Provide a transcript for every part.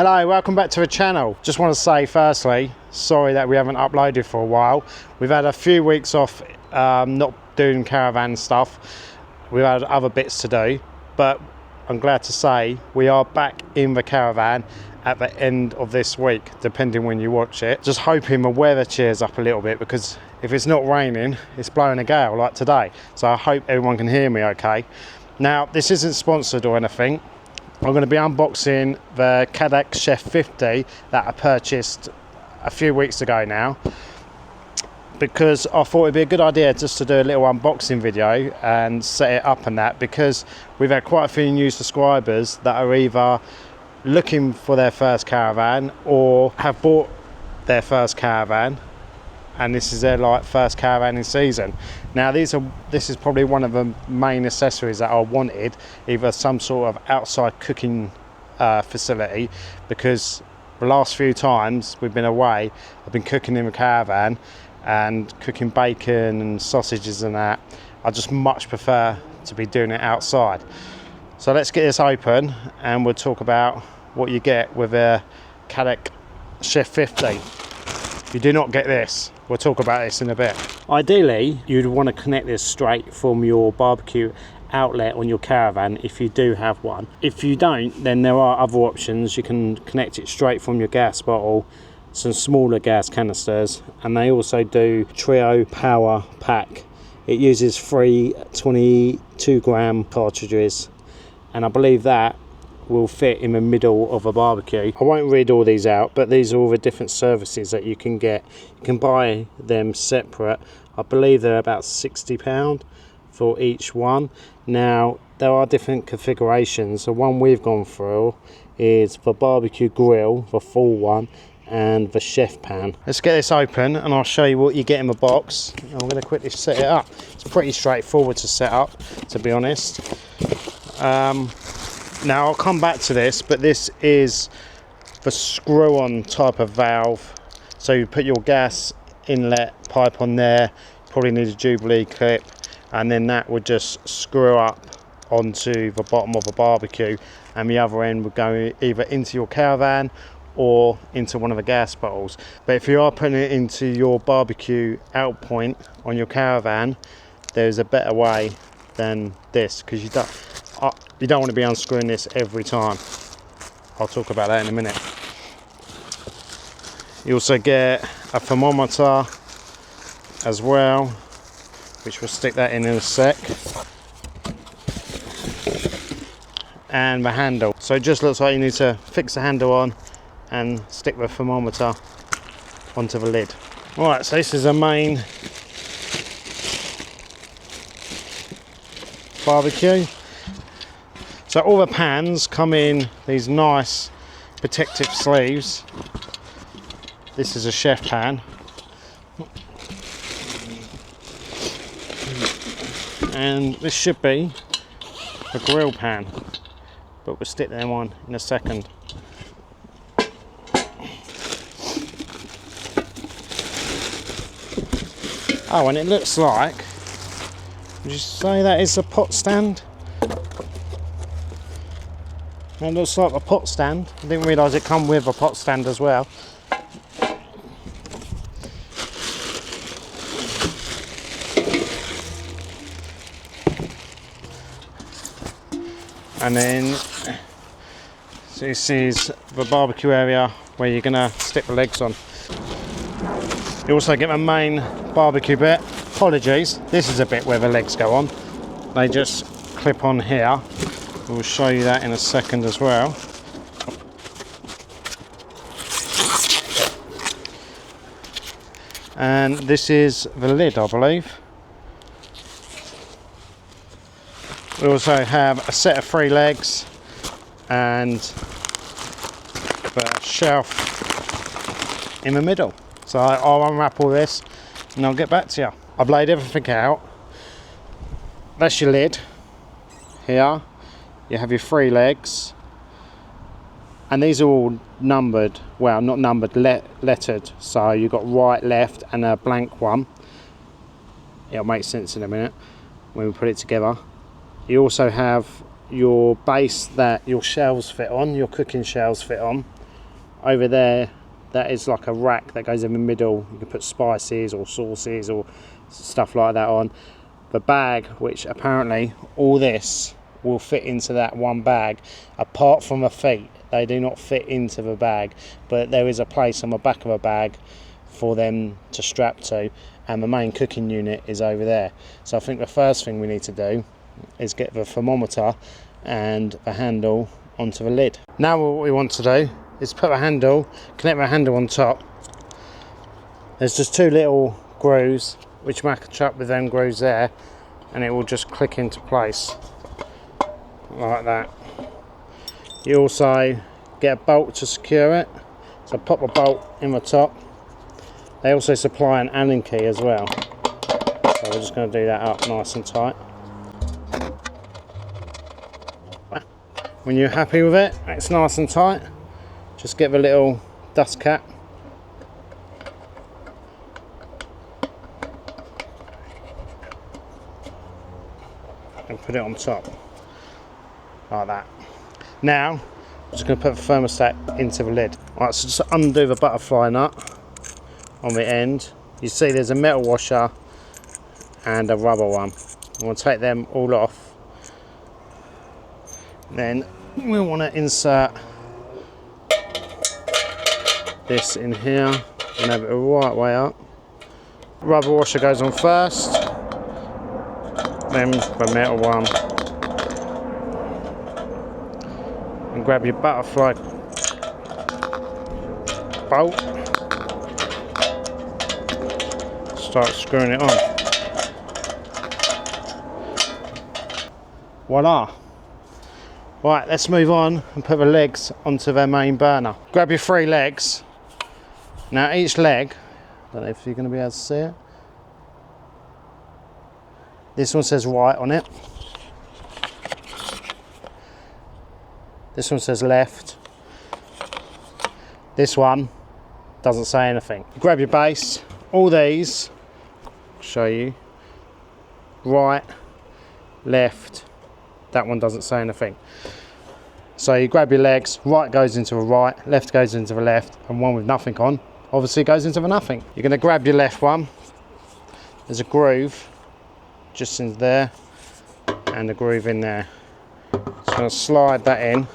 Hello, welcome back to the channel. Just want to say firstly, sorry that we haven't uploaded for a while. We've had a few weeks off not doing caravan stuff. We've had other bits to do, but I'm glad to say we are back in the caravan at the end of this week, depending when you watch it. Just hoping the weather cheers up a little bit, because if it's not raining, it's blowing a gale like today. So I hope everyone can hear me okay. Now, this isn't sponsored or anything. I'm going to be unboxing the Cadac Chef 50 that I purchased a few weeks ago now, because I thought it'd be a good idea just to do a little unboxing video and set it up and that, because we've had quite a few new subscribers that are either looking for their first caravan or have bought their first caravan, and this is their first caravan in season. Now this is probably one of the main accessories that I wanted, either some sort of outside cooking facility, because the last few times we've been away, I've been cooking in the caravan and cooking bacon and sausages and that. I just much prefer to be doing it outside. So let's get this open and we'll talk about what you get with a Cadac Chef 50. If you do not get this, we'll talk about this in a bit. Ideally, you'd want to connect this straight from your barbecue outlet on your caravan if you do have one. If you don't, then there are other options. You can connect it straight from your gas bottle, some smaller gas canisters, and they also do Trio Power Pack. It uses 3 22-gram cartridges, and I believe that will fit in the middle of a barbecue. I won't read all these out, but these are all the different services that you can get. You can buy them separate. I believe they're about £60 for each one. Now, there are different configurations. The one we've gone through is the barbecue grill, the full one, and the chef pan. Let's get this open and I'll show you what you get in the box. I'm going to quickly set it up. It's pretty straightforward to set up, to be honest. Now I'll come back to this, but this is the screw-on type of valve. So you put your gas inlet pipe on there, probably need a Jubilee clip, and then that would just screw up onto the bottom of a barbecue, and the other end would go either into your caravan or into one of the gas bottles. But if you are putting it into your barbecue out point on your caravan, there's a better way than this, because you don't want to be unscrewing this every time. I'll talk about that in a minute. You also get a thermometer as well, which we'll stick that in a sec, and the handle. So it just looks like you need to fix the handle on and stick the thermometer onto the lid. Alright, so this is a main barbecue. So all the pans come in these nice protective sleeves. This is a chef pan. And this should be a grill pan, but we'll stick them on in a second. Oh, and it looks like, would you say that is a pot stand? It looks like a pot stand. I didn't realise it come with a pot stand as well. And then, so this is the barbecue area where you're gonna stick the legs on. You also get my main barbecue bit. Apologies, this is a bit where the legs go on. They just clip on here. We'll show you that in a second as well. And this is the lid, I believe. We also have a set of 3 legs and the shelf in the middle. So I'll unwrap all this and I'll get back to you. I've laid everything out. That's your lid here. You have your 3 legs, and these are all numbered, well, not numbered, lettered. So you've got right, left, and a blank one. It'll make sense in a minute when we put it together. You also have your base that your shelves fit on, your cooking shelves fit on. over there, that is like a rack that goes in the middle. You can put spices or sauces or stuff like that on. The bag, which apparently all this will fit into that one bag, apart from the feet, they do not fit into the bag, but there is a place on the back of a bag for them to strap to, and the main cooking unit is over there. So I think the first thing we need to do is get the thermometer and the handle onto the lid. Now what we want to do is put the handle, connect the handle on top. There's just two little grooves which match up with them grooves there, and it will just click into place like that. You also get a bolt to secure it, so pop a bolt in the top. They also supply an Allen key as well, so we're just going to do that up nice and tight. When you're happy with it, it's nice and tight, just get the little dust cap and put it on top like that. Now I'm just going to put the thermostat into the lid. Right, so just undo the butterfly nut on the end. You see there's a metal washer and a rubber one. I'm going to take them all off. Then we want to insert this in here and have it the right way up. Rubber washer goes on first, then the metal one, and grab your butterfly bolt, start screwing it on. Voila! Right, let's move on and put the legs onto their main burner. Grab your 3 legs. Now each leg, I don't know if you're going to be able to see it. This one says right on it. This one says left. This one doesn't say anything. Grab your base. All these, I'll show you. Right, left. That one doesn't say anything. So you grab your legs, right goes into the right, left goes into the left, and one with nothing on obviously goes into the nothing. You're going to grab your left one. There's a groove just in there and a groove in there. So I'm going to slide that in.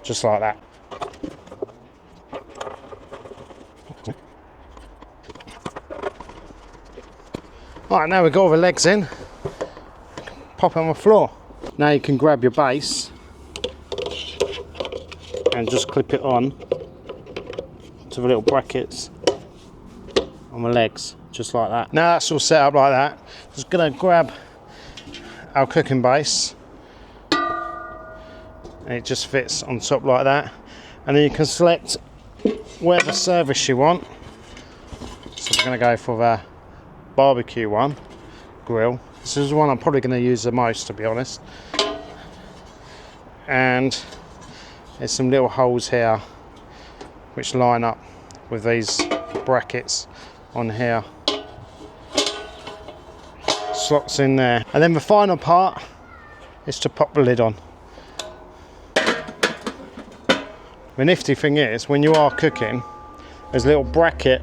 Just like that. Right, now we've got all the legs in, pop it on the floor. Now you can grab your base and just clip it on to the little brackets on the legs, just like that. Now that's all set up like that, just gonna grab our cooking base, and it just fits on top like that. And then you can select whatever service you want. So we're gonna go for the barbecue one, grill. This is the one I'm probably going to use the most, to be honest. And there's some little holes here which line up with these brackets on here. Slots in there. And then the final part is to pop the lid on. The nifty thing is, when you are cooking, there's a little bracket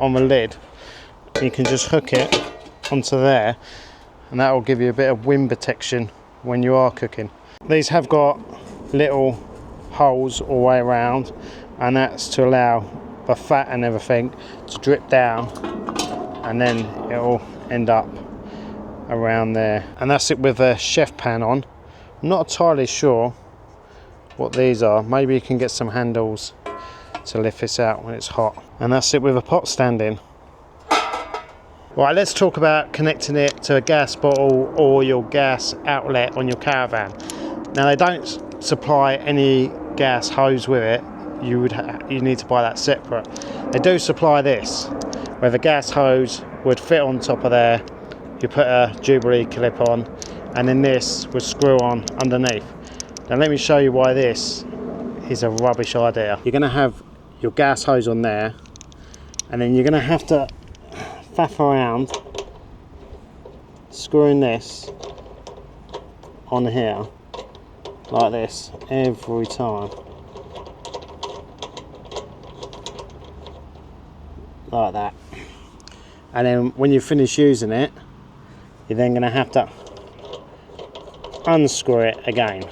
on the lid. You can just hook it onto there, and that will give you a bit of wind protection when you are cooking. These have got little holes all the way around, and that's to allow the fat and everything to drip down, and then it will end up around there. And that's it with the chef pan on. I'm not entirely sure what these are. Maybe you can get some handles to lift this out when it's hot. And that's it with a pot standing. Right, let's talk about connecting it to a gas bottle or your gas outlet on your Caravan. Now they don't supply any gas hose with it. You need to buy that separate. They do supply this, where the gas hose would fit on top of there. You put a Jubilee clip on, and then this would screw on underneath. Now let me show you why this is a rubbish idea. You're going to have your gas hose on there, and then you're going to have to faff around screwing this on here like this every time, like that. And then when you finish using it, you're then going to have to unscrew it again.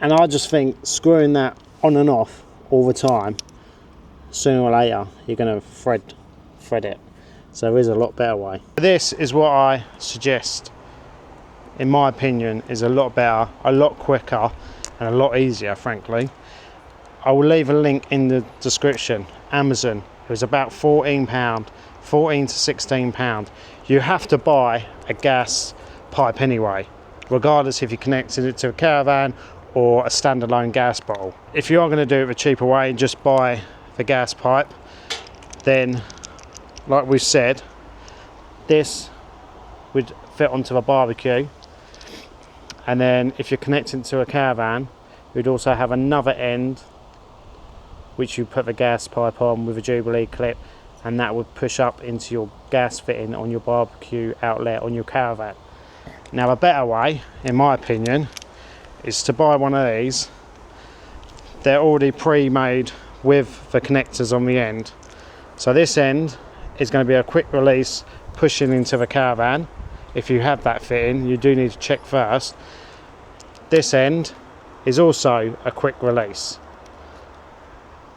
And I just think screwing that on and off all the time, sooner or later you're going to thread it. So there is a lot better way. This is what I suggest, in my opinion, is a lot better, a lot quicker and a lot easier, frankly. I will leave a link in the description. Amazon, it was about £14, 14 to £16. You have to buy a gas pipe anyway, regardless if you connected it to a Caravan or a standalone gas bottle. If you are going to do it the cheaper way and just buy the gas pipe, then like we've said, this would fit onto a barbecue, and then if you're connecting to a Caravan, you'd also have another end which you put the gas pipe on with a Jubilee clip, and that would push up into your gas fitting on your barbecue outlet on your Caravan. Now a better way, in my opinion, is to buy one of these. They're already pre-made with the connectors on the end. So this end is going to be a quick release pushing into the Caravan. If you have that fitting, you do need to check first. This end is also a quick release.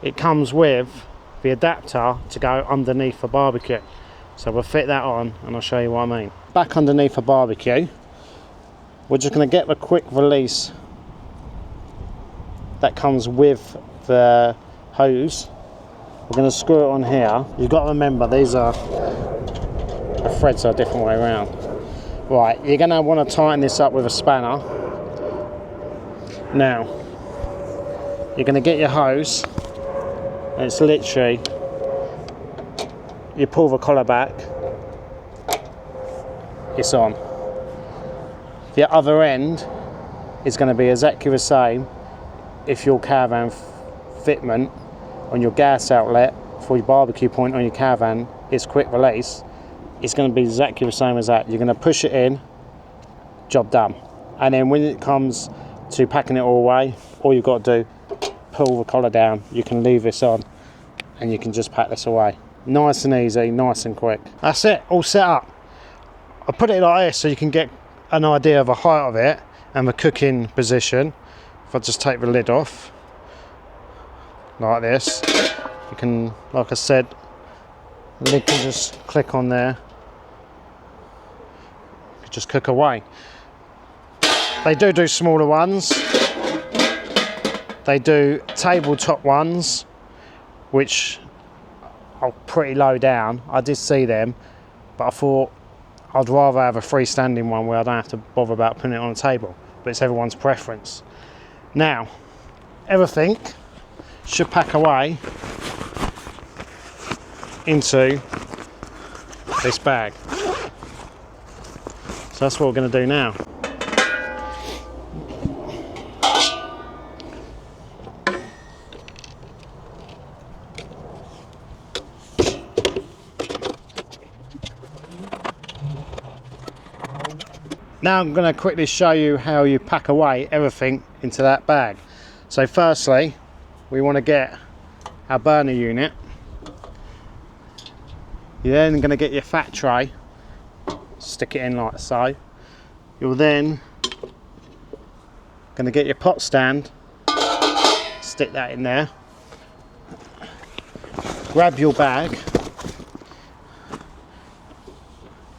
It comes with the adapter to go underneath the barbecue. So we'll fit that on and I'll show you what I mean. Back underneath the barbecue, we're just going to get the quick release that comes with the hose. We're going to screw it on here. You've got to remember the threads are a different way around. Right, you're going to want to tighten this up with a spanner. Now, you're going to get your hose, and it's literally, you pull the collar back, it's on. The other end is going to be exactly the same if your Caravan fitment on your gas outlet for your barbecue point on your Caravan is quick release. It's going to be exactly the same as that. You're going to push it in, job done. And then when it comes to packing it all away, all you've got to do, pull the collar down. You can leave this on and you can just pack this away. Nice and easy, nice and quick. That's it, all set up. I put it like this so you can get an idea of the height of it and the cooking position. If I just take the lid off like this, you can, like I said, the lid can just click on there. You just cook away. They do smaller ones. They do tabletop ones, which are pretty low down. I did see them, but I thought I'd rather have a freestanding one where I don't have to bother about putting it on a table, but it's everyone's preference. Now, everything should pack away into this bag. So that's what we're going to do now. Now I'm going to quickly show you how you pack away everything into that bag. So firstly, we want to get our burner unit. You're then going to get your fat tray, stick it in like so. You're then going to get your pot stand, stick that in there. Grab your bag.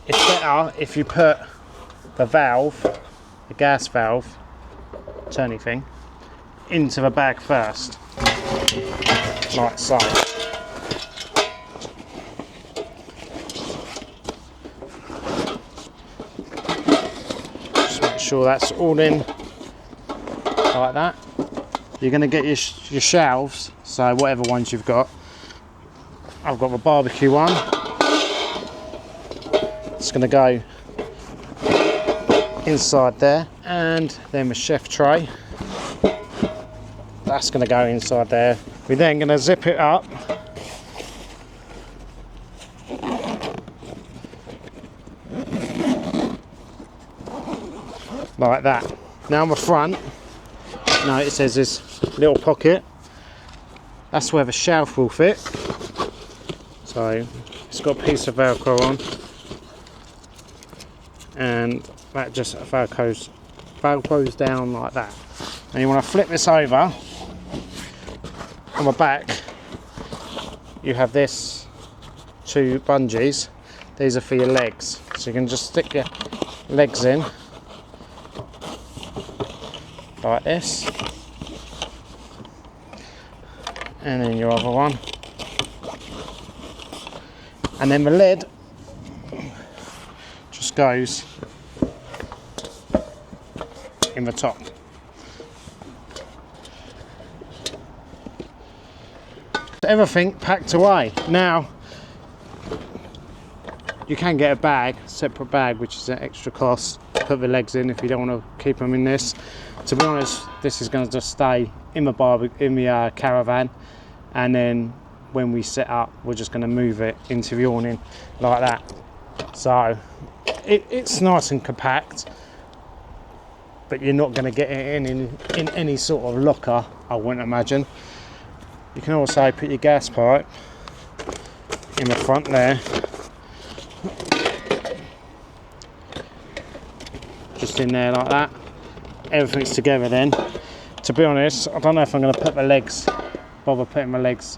It's better if you put the valve, the gas valve, turny thing, into the bag first, like so. Just make sure that's all in like that. You're going to get your shelves, so whatever ones you've got. I've got the barbecue one. It's going to go inside there, and then the chef tray, that's going to go inside there. We're then going to zip it up like that. Now on the front, it says this little pocket. That's where the shelf will fit. So it's got a piece of Velcro on, and that just velcros down like that. And you want to flip this over. On the back, you have this 2 bungees. These are for your legs, so you can just stick your legs in like this, and then your other one, and then the lid just goes in the top. Everything packed away. Now you can get a bag, separate bag, which is an extra cost to put the legs in if you don't want to keep them in this. To be honest, this is going to just stay in the caravan, and then when we set up, we're just going to move it into the awning like that. So it's nice and compact, but you're not going to get it in any sort of locker, I wouldn't imagine. You can also put your gas pipe in the front there, just in there like that. Everything's together then. To be honest, I don't know if I'm going to bother putting my legs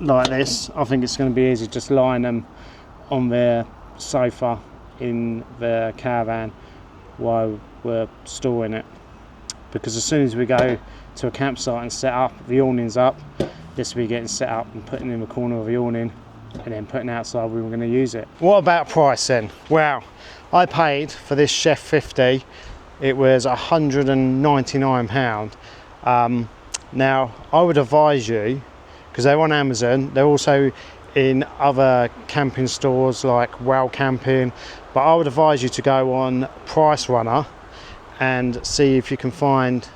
like this. I think it's going to be easy just lying them on the sofa in the caravan while we're storing it, because as soon as we go to a campsite and set up, the awning's up, this will be getting set up and putting in the corner of the awning and then putting outside we were going to use it. What about price then? Well, I paid for this Chef 50, it was £199. Now I would advise you, because they're on Amazon, they're also in other camping stores like Well Camping, but I would advise you to go on Price Runner and see if you can find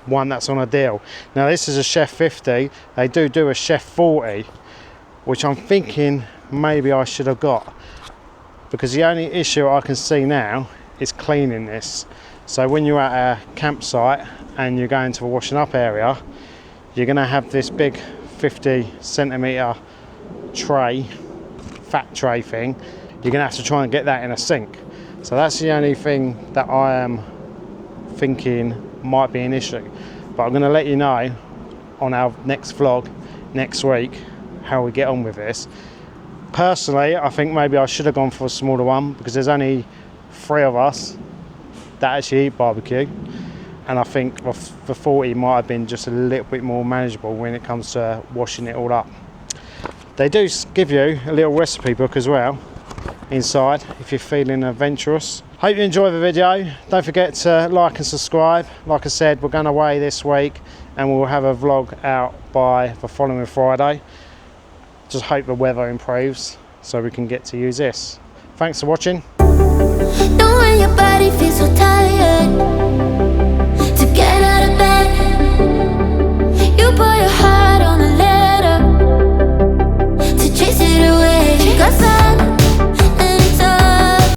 one that's on a deal. Now this is a Chef 50, they do a Chef 40, which I'm thinking maybe I should have got, because the only issue I can see now is cleaning this. So when you're at a campsite and you're going to the washing up area, you're going to have this big 50cm tray, fat tray thing. You're going to have to try and get that in a sink. So that's the only thing that I am thinking might be an issue, but I'm going to let you know on our next vlog next week how we get on with this. Personally, I think maybe I should have gone for a smaller one, because there's only 3 of us that actually eat barbecue, and I think the 40 might have been just a little bit more manageable when it comes to washing it all up. They do give you a little recipe book as well inside if you're feeling adventurous. Hope you enjoy the video. Don't forget to like and subscribe. Like I said, we're going away this week and we'll have a vlog out by the following Friday. Just hope the weather improves so we can get to use this. Thanks for watching.